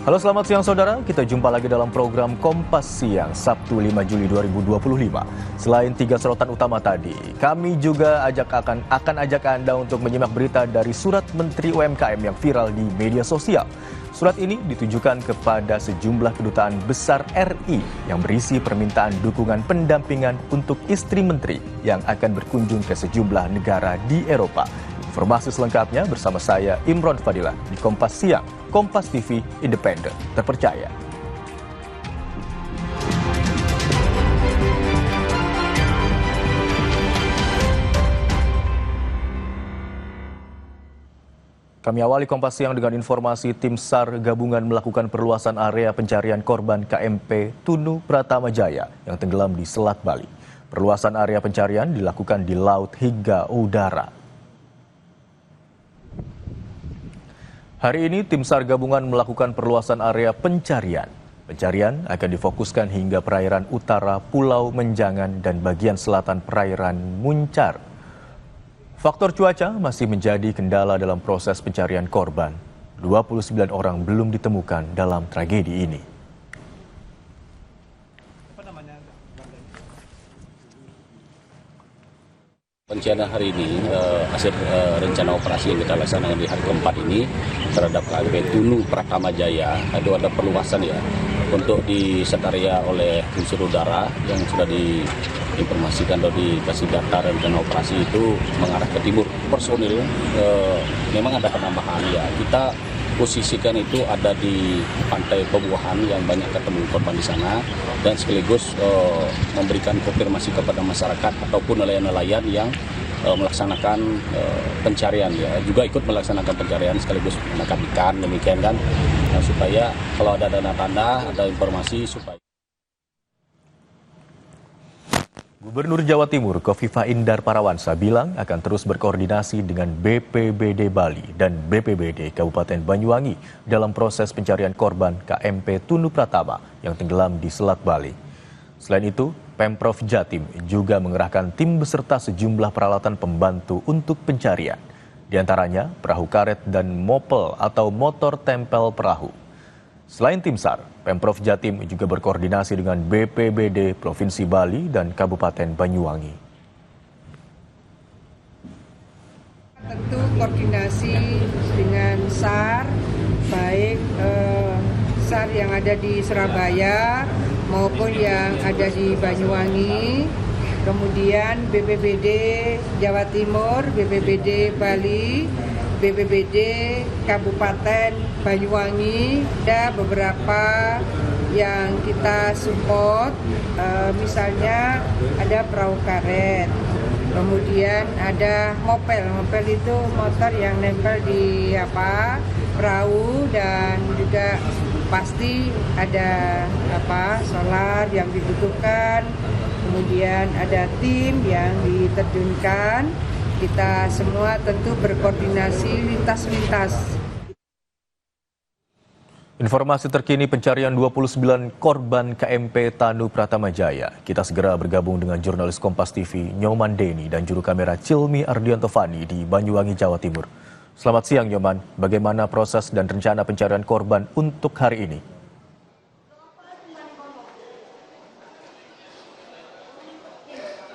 Halo, selamat siang saudara. Kita jumpa lagi dalam program Kompas Siang Sabtu 5 Juli 2025. Selain 3 sorotan utama tadi, kami juga akan ajak Anda untuk menyimak berita dari surat Menteri UMKM yang viral di media sosial. Surat ini ditujukan kepada sejumlah kedutaan besar RI yang berisi permintaan dukungan pendampingan untuk istri menteri yang akan berkunjung ke sejumlah negara di Eropa. Informasi selengkapnya bersama saya Imron Fadilah di Kompas Siang, Kompas TV Independen, terpercaya. Kami awali Kompas Siang dengan informasi tim SAR gabungan melakukan perluasan area pencarian korban KMP Tunu Pratama Jaya yang tenggelam di Selat Bali. Perluasan area pencarian dilakukan di laut hingga udara. Hari ini tim SAR gabungan melakukan perluasan area pencarian. Pencarian akan difokuskan hingga perairan utara Pulau Menjangan dan bagian selatan perairan Muncar. Faktor cuaca masih menjadi kendala dalam proses pencarian korban. 29 orang belum ditemukan dalam tragedi ini. Pencarian hari ini, hasil rencana operasi yang kita laksanakan di hari keempat ini terhadap KMP Tunu Pratama Jaya, itu ada perluasan ya untuk di set area oleh unsur udara yang sudah diinformasikan atau dikasih data rencana operasi itu mengarah ke timur. Personil memang ada penambahan ya, kita posisikan itu ada di pantai Pebuahan yang banyak ketemu korban di sana dan sekaligus memberikan konfirmasi kepada masyarakat ataupun nelayan-nelayan yang melaksanakan pencarian ya, juga ikut melaksanakan pencarian sekaligus menangkap ikan demikian kan, supaya kalau ada tanda-tanda, ada informasi supaya. Gubernur Jawa Timur Khofifah Indar Parawansa bilang akan terus berkoordinasi dengan BPBD Bali dan BPBD Kabupaten Banyuwangi dalam proses pencarian korban KMP Tunu Pratama yang tenggelam di Selat Bali. Selain itu, Pemprov Jatim juga mengerahkan tim beserta sejumlah peralatan pembantu untuk pencarian. Di antaranya perahu karet dan mopel atau motor tempel perahu. Selain tim SAR, Pemprov Jatim juga berkoordinasi dengan BPBD Provinsi Bali dan Kabupaten Banyuwangi. Tentu koordinasi dengan SAR, baik SAR yang ada di Surabaya maupun yang ada di Banyuwangi, kemudian BPBD Jawa Timur, BPBD Bali, BPBD Kabupaten Banyuwangi, ada beberapa yang kita support, misalnya ada perahu karet, kemudian ada mopel itu motor yang nempel di perahu, dan juga pasti ada solar yang dibutuhkan, kemudian ada tim yang diterjunkan. Kita semua tentu berkoordinasi lintas. Informasi terkini pencarian 29 korban KMP Tanu Pratama Jaya. Kita segera bergabung dengan jurnalis Kompas TV Nyoman Deni dan juru kamera Cilmi Ardianto Fani di Banyuwangi, Jawa Timur. Selamat siang Nyoman, bagaimana proses dan rencana pencarian korban untuk hari ini?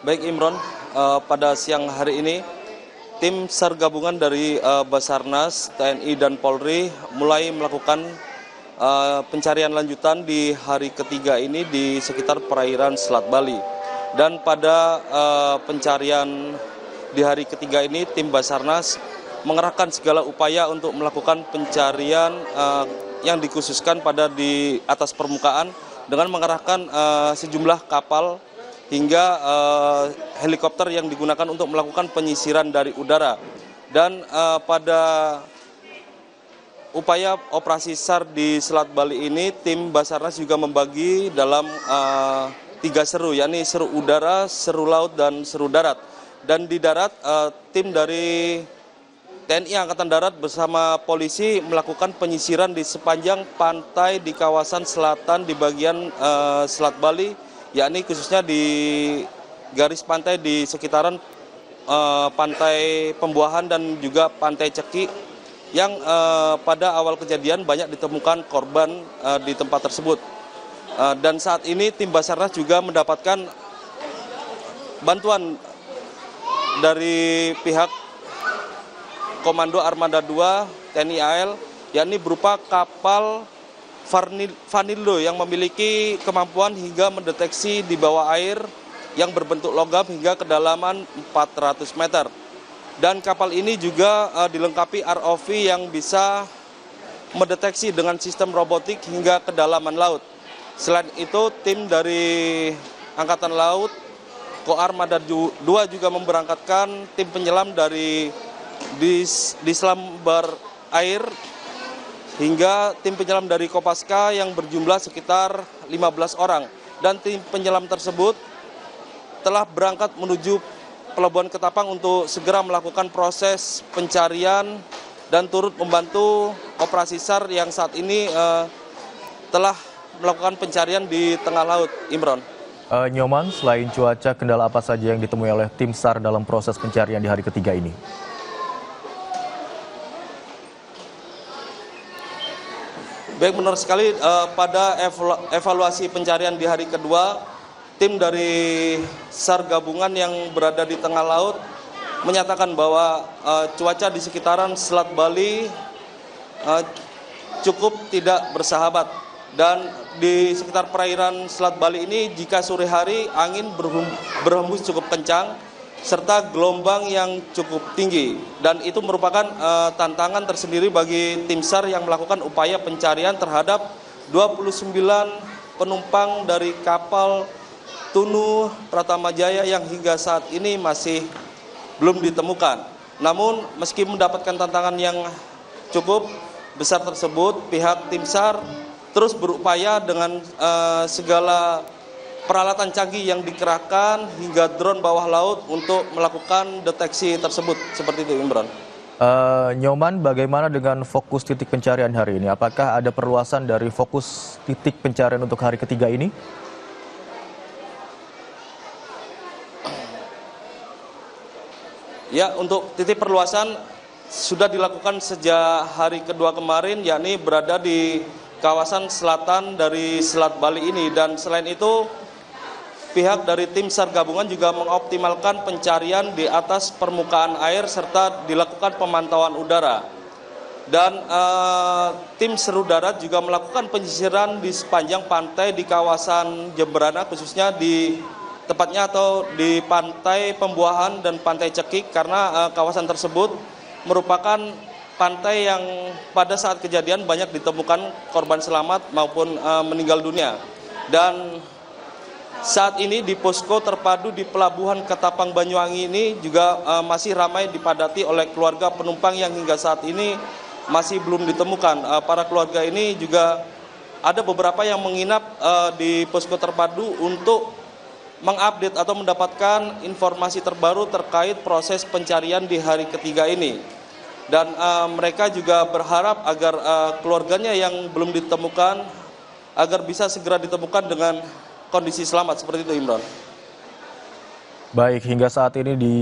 Baik Imron, pada siang hari ini tim SAR gabungan dari Basarnas, TNI dan Polri mulai melakukan pencarian lanjutan di hari ketiga ini di sekitar perairan Selat Bali. Dan pada pencarian di hari ketiga ini tim Basarnas mengerahkan segala upaya untuk melakukan pencarian yang dikhususkan pada di atas permukaan dengan mengerahkan sejumlah kapal hingga helikopter yang digunakan untuk melakukan penyisiran dari udara. Dan pada upaya operasi SAR di Selat Bali ini, tim Basarnas juga membagi dalam 3 seru, yakni seru udara, seru laut, dan seru darat. Dan di darat, tim dari TNI Angkatan Darat bersama polisi melakukan penyisiran di sepanjang pantai di kawasan selatan di bagian Selat Bali, yakni khususnya di garis pantai di sekitaran pantai Pembuahan dan juga pantai Ceki yang pada awal kejadian banyak ditemukan korban di tempat tersebut. Dan saat ini tim Basarnas juga mendapatkan bantuan dari pihak Komando Armada 2 TNI AL, yakni berupa kapal Vanilo yang memiliki kemampuan hingga mendeteksi di bawah air yang berbentuk logam hingga kedalaman 400 meter. Dan kapal ini juga dilengkapi ROV yang bisa mendeteksi dengan sistem robotik hingga kedalaman laut. Selain itu, tim dari Angkatan Laut Koarmada 2 juga memberangkatkan tim penyelam dari Dislambar Air hingga tim penyelam dari Kopaska yang berjumlah sekitar 15 orang. Dan tim penyelam tersebut telah berangkat menuju Pelabuhan Ketapang untuk segera melakukan proses pencarian dan turut membantu operasi SAR yang saat ini telah melakukan pencarian di tengah laut, Imron. Nyoman, selain cuaca, kendala apa saja yang ditemui oleh tim SAR dalam proses pencarian di hari ketiga ini? Baik, benar sekali, pada evaluasi pencarian di hari kedua, tim dari SAR gabungan yang berada di tengah laut menyatakan bahwa cuaca di sekitaran Selat Bali cukup tidak bersahabat. Dan di sekitar perairan Selat Bali ini jika sore hari angin berhembus cukup kencang serta gelombang yang cukup tinggi. Dan itu merupakan tantangan tersendiri bagi tim SAR yang melakukan upaya pencarian terhadap 29 penumpang dari kapal Tunu Pratama Jaya yang hingga saat ini masih belum ditemukan. Namun meski mendapatkan tantangan yang cukup besar tersebut, pihak tim SAR terus berupaya dengan segala peralatan canggih yang dikerahkan hingga drone bawah laut untuk melakukan deteksi tersebut. Seperti itu, Imran. Nyoman, bagaimana dengan fokus titik pencarian hari ini? Apakah ada perluasan dari fokus titik pencarian untuk hari ketiga ini? Ya, untuk titik perluasan sudah dilakukan sejak hari kedua kemarin, yakni berada di kawasan selatan dari Selat Bali ini. Dan selain itu, pihak dari tim SAR gabungan juga mengoptimalkan pencarian di atas permukaan air serta dilakukan pemantauan udara. Dan tim seru darat juga melakukan penyisiran di sepanjang pantai di kawasan Jemberana, khususnya di tepatnya atau di Pantai Pembuahan dan Pantai Cekik, karena kawasan tersebut merupakan pantai yang pada saat kejadian banyak ditemukan korban selamat maupun meninggal dunia. Dan saat ini di posko terpadu di Pelabuhan Ketapang Banyuwangi ini juga masih ramai dipadati oleh keluarga penumpang yang hingga saat ini masih belum ditemukan. Para keluarga ini juga ada beberapa yang menginap di posko terpadu untuk mengupdate atau mendapatkan informasi terbaru terkait proses pencarian di hari ketiga ini. Dan mereka juga berharap agar keluarganya yang belum ditemukan agar bisa segera ditemukan dengan kondisi selamat. Seperti itu, Imran. Baik, hingga saat ini di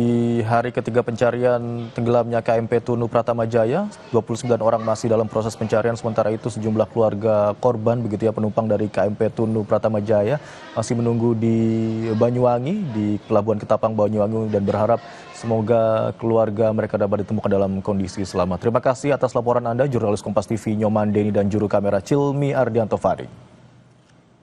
hari ketiga pencarian tenggelamnya KMP Tunu Pratama Jaya, 29 orang masih dalam proses pencarian. Sementara itu sejumlah keluarga korban, begitu ya, penumpang dari KMP Tunu Pratama Jaya masih menunggu di Banyuwangi, di Pelabuhan Ketapang Banyuwangi, dan berharap semoga keluarga mereka dapat ditemukan dalam kondisi selamat. Terima kasih atas laporan Anda, jurnalis Kompas TV Nyoman Deni dan juru kamera Cilmi Ardianto Fari.